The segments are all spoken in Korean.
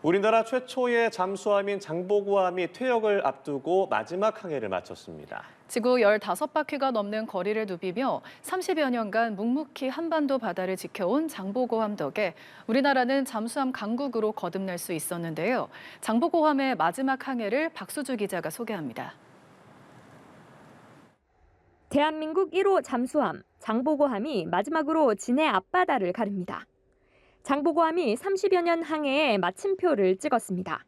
우리나라 최초의 잠수함인 장보고함이 퇴역을 앞두고 마지막 항해를 마쳤습니다. 지구 15바퀴가 넘는 거리를 누비며 30여 년간 묵묵히 한반도 바다를 지켜온 장보고함 덕에 우리나라는 잠수함 강국으로 거듭날 수 있었는데요. 장보고함의 마지막 항해를 박수주 기자가 소개합니다. 대한민국 1호 잠수함 장보고함이 마지막으로 진해 앞바다를 가릅니다. 장보고함이 30여 년 항해에 마침표를 찍었습니다.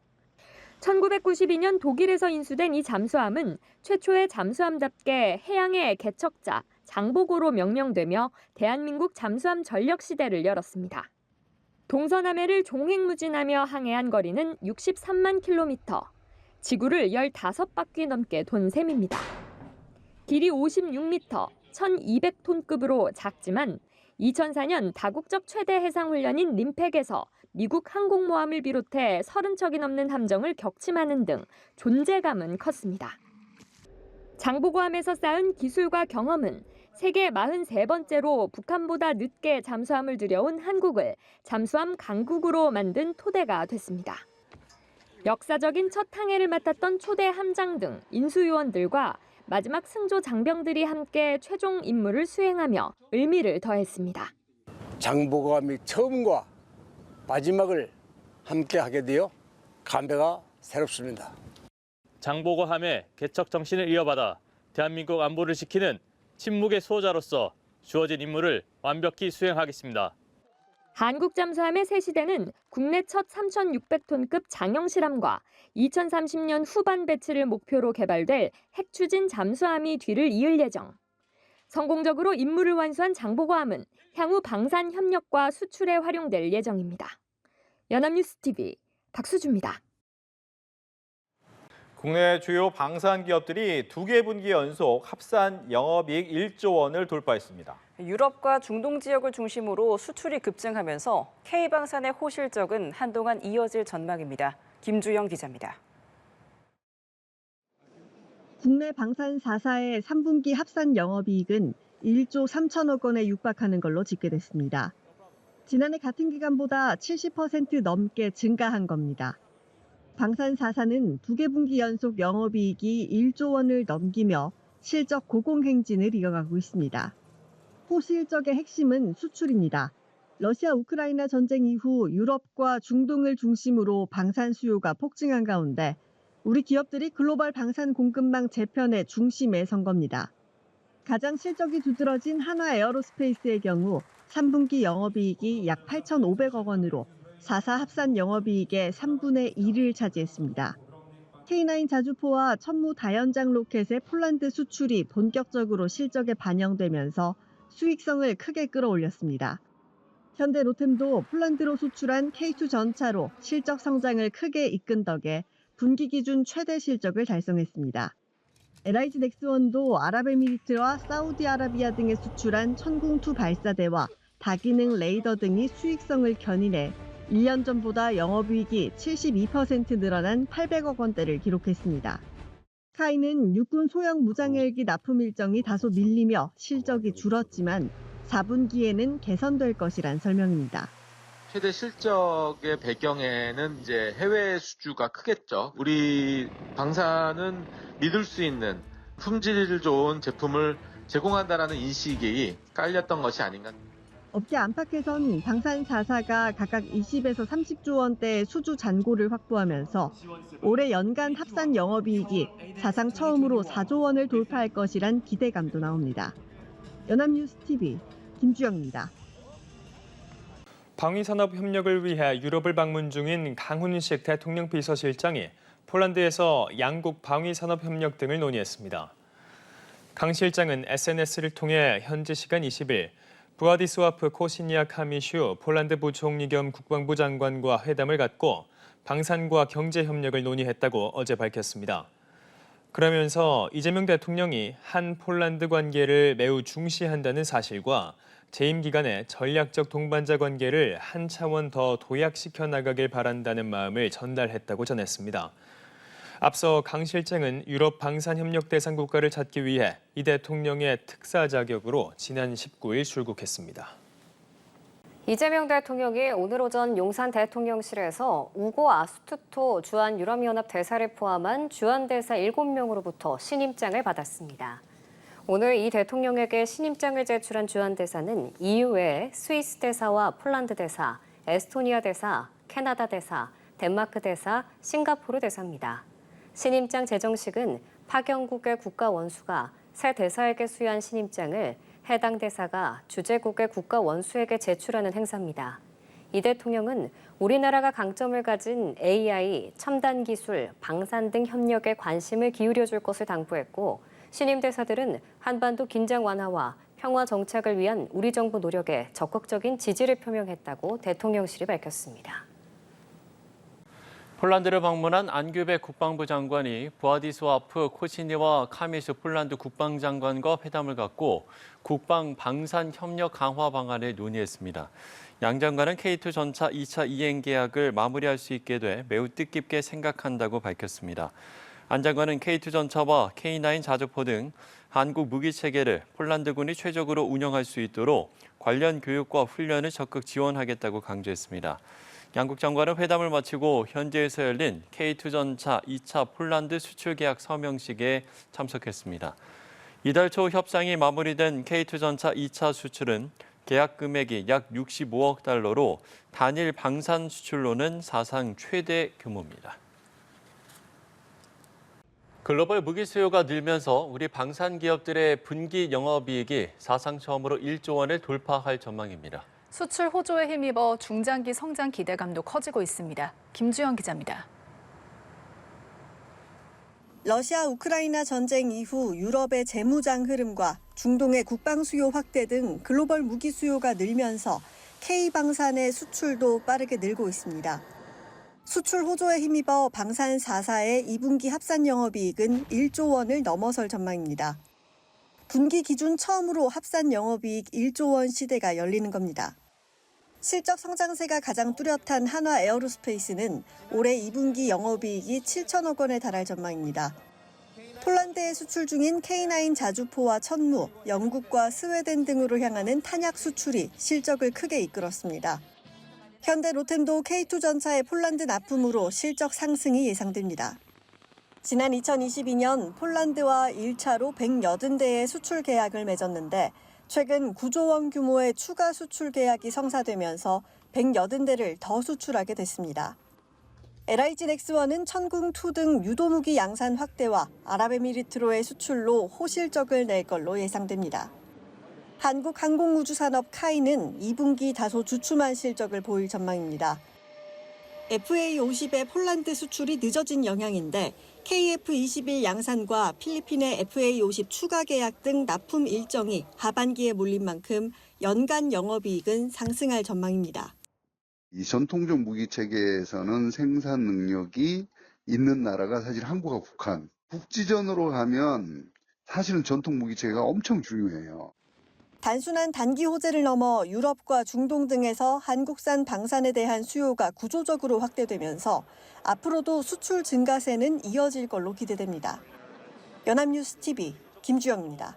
1992년 독일에서 인수된 이 잠수함은 최초의 잠수함답게 해양의 개척자 장보고로 명명되며 대한민국 잠수함 전력 시대를 열었습니다. 동서남해를 종횡무진하며 항해한 거리는 63만 킬로미터, 지구를 15바퀴 넘게 돈 셈입니다. 길이 56m, 1200톤급으로 작지만 2004년 다국적 최대 해상훈련인 림팩에서 미국 항공모함을 비롯해 30척이 넘는 함정을 격침하는 등 존재감은 컸습니다. 장보고함에서 쌓은 기술과 경험은 세계 43번째로 북한보다 늦게 잠수함을 들여온 한국을 잠수함 강국으로 만든 토대가 됐습니다. 역사적인 첫 항해를 맡았던 초대 함장 등 인수요원들과 마지막 승조 장병들이 함께 최종 임무를 수행하며 의미를 더했습니다. 장보고함이 처음과 마지막을 함께 하게 되어 감회가 새롭습니다. 장보고함의 개척 정신을 이어받아 대한민국 안보를 지키는 침묵의 수호자로서 주어진 임무를 완벽히 수행하겠습니다. 한국 잠수함의 새 시대는 국내 첫 3,600톤급 장형 실함과 2030년 후반 배치를 목표로 개발될 핵추진 잠수함이 뒤를 이을 예정. 성공적으로 임무를 완수한 장보고함은 향후 방산 협력과 수출에 활용될 예정입니다. 연합뉴스 TV 박수주입니다. 국내 주요 방산 기업들이 2개 분기 연속 합산 영업이익 1조 원을 돌파했습니다. 유럽과 중동 지역을 중심으로 수출이 급증하면서 K방산의 호실적은 한동안 이어질 전망입니다. 김주영 기자입니다. 국내 방산 4사의 3분기 합산 영업이익은 1조 3천억 원에 육박하는 걸로 집계됐습니다. 지난해 같은 기간보다 70% 넘게 증가한 겁니다. 방산 4사는 2개 분기 연속 영업이익이 1조 원을 넘기며 실적 고공행진을 이어가고 있습니다. 호실적의 핵심은 수출입니다. 러시아 우크라이나 전쟁 이후 유럽과 중동을 중심으로 방산 수요가 폭증한 가운데 우리 기업들이 글로벌 방산 공급망 재편의 중심에 선 겁니다. 가장 실적이 두드러진 한화 에어로스페이스의 경우 3분기 영업이익이 약 8,500억 원으로 4사 합산 영업이익의 3분의 1을 차지했습니다. K9 자주포와 천무 다연장 로켓의 폴란드 수출이 본격적으로 실적에 반영되면서 수익성을 크게 끌어올렸습니다. 현대 로템도 폴란드로 수출한 K2 전차로 실적 성장을 크게 이끈 덕에 분기 기준 최대 실적을 달성했습니다. LIG 넥스원도 아랍에미리트와 사우디아라비아 등에 수출한 천궁2 발사대와 다기능 레이더 등이 수익성을 견인해 1년 전보다 영업이익이 72% 늘어난 800억 원대를 기록했습니다. 카이는 육군 소형 무장헬기 납품 일정이 다소 밀리며 실적이 줄었지만 4분기에는 개선될 것이란 설명입니다. 최대 실적의 배경에는 이제 해외 수주가 크겠죠. 우리 방산은 믿을 수 있는 품질 좋은 제품을 제공한다는 인식이 깔렸던 것이 아닌가. 업계 안팎에선 방산 4사가 각각 20에서 30조 원대의 수주 잔고를 확보하면서 올해 연간 합산 영업이익이 사상 처음으로 4조 원을 돌파할 것이란 기대감도 나옵니다. 연합뉴스 TV 김주영입니다. 방위산업 협력을 위해 유럽을 방문 중인 강훈식 대통령 비서실장이 폴란드에서 양국 방위산업 협력 등을 논의했습니다. 강 실장은 SNS를 통해 현지 시간 20일 브라디스와프 코시니악 하미슈 폴란드 부총리 겸 국방부 장관과 회담을 갖고 방산과 경제 협력을 논의했다고 어제 밝혔습니다. 그러면서 이재명 대통령이 한 폴란드 관계를 매우 중시한다는 사실과 재임 기간에 전략적 동반자 관계를 한 차원 더 도약시켜 나가길 바란다는 마음을 전달했다고 전했습니다. 앞서 강 실장은 유럽 방산협력 대상 국가를 찾기 위해 이 대통령의 특사 자격으로 지난 19일 출국했습니다. 이재명 대통령이 오늘 오전 용산 대통령실에서 우고 아스투토 주한 유럽연합 대사를 포함한 주한 대사 7명으로부터 신임장을 받았습니다. 오늘 이 대통령에게 신임장을 제출한 주한 대사는 EU 외에 스위스 대사와 폴란드 대사, 에스토니아 대사, 캐나다 대사, 덴마크 대사, 싱가포르 대사입니다. 신임장 제정식은 파견국의 국가 원수가 새 대사에게 수여한 신임장을 해당 대사가 주재국의 국가 원수에게 제출하는 행사입니다. 이 대통령은 우리나라가 강점을 가진 AI, 첨단 기술, 방산 등 협력에 관심을 기울여 줄 것을 당부했고 신임 대사들은 한반도 긴장 완화와 평화 정착을 위한 우리 정부 노력에 적극적인 지지를 표명했다고 대통령실이 밝혔습니다. 폴란드를 방문한 안규베 국방부 장관이 부아디스와프 코시니와 카미스 폴란드 국방장관과 회담을 갖고 국방 방산 협력 강화 방안을 논의했습니다. 양 장관은 K2 전차 2차 이행 계약을 마무리할 수 있게 돼 매우 뜻깊게 생각한다고 밝혔습니다. 안 장관은 K2 전차와 K9 자주포 등 한국 무기 체계를 폴란드군이 최적으로 운영할 수 있도록 관련 교육과 훈련을 적극 지원하겠다고 강조했습니다. 양국 장관은 회담을 마치고 현지에서 열린 K2 전차 2차 폴란드 수출 계약 서명식에 참석했습니다. 이달 초 협상이 마무리된 K2 전차 2차 수출은 계약 금액이 약 65억 달러로 단일 방산 수출로는 사상 최대 규모입니다. 글로벌 무기 수요가 늘면서 우리 방산 기업들의 분기 영업이익이 사상 처음으로 1조 원을 돌파할 전망입니다. 수출 호조에 힘입어 중장기 성장 기대감도 커지고 있습니다. 김주영 기자입니다. 러시아 우크라이나 전쟁 이후 유럽의 재무장 흐름과 중동의 국방 수요 확대 등 글로벌 무기 수요가 늘면서 K방산의 수출도 빠르게 늘고 있습니다. 수출 호조에 힘입어 방산 4사의 2분기 합산 영업이익은 1조 원을 넘어설 전망입니다. 분기 기준 처음으로 합산 영업이익 1조 원 시대가 열리는 겁니다. 실적 성장세가 가장 뚜렷한 한화 에어로스페이스는 올해 2분기 영업이익이 7천억 원에 달할 전망입니다. 폴란드에 수출 중인 K9 자주포와 천무, 영국과 스웨덴 등으로 향하는 탄약 수출이 실적을 크게 이끌었습니다. 현대 로템도 K2 전차의 폴란드 납품으로 실적 상승이 예상됩니다. 지난 2022년 폴란드와 1차로 180대의 수출 계약을 맺었는데 최근 9조 원 규모의 추가 수출 계약이 성사되면서 180대를 더 수출하게 됐습니다. LIG 넥스원은 천궁2 등 유도무기 양산 확대와 아랍에미리트로의 수출로 호실적을 낼 걸로 예상됩니다. 한국항공우주산업 카이는 2분기 다소 주춤한 실적을 보일 전망입니다. FA50의 폴란드 수출이 늦어진 영향인데 KF21 양산과 필리핀의 FA50 추가 계약 등 납품 일정이 하반기에 몰린 만큼 연간 영업이익은 상승할 전망입니다. 이 전통적 무기 체계에서는 생산 능력이 있는 나라가 사실 한국과 북한. 국지전으로 가면 사실은 전통 무기 체계가 엄청 중요해요. 단순한 단기 호재를 넘어 유럽과 중동 등에서 한국산 방산에 대한 수요가 구조적으로 확대되면서 앞으로도 수출 증가세는 이어질 걸로 기대됩니다. 연합뉴스 TV 김주영입니다.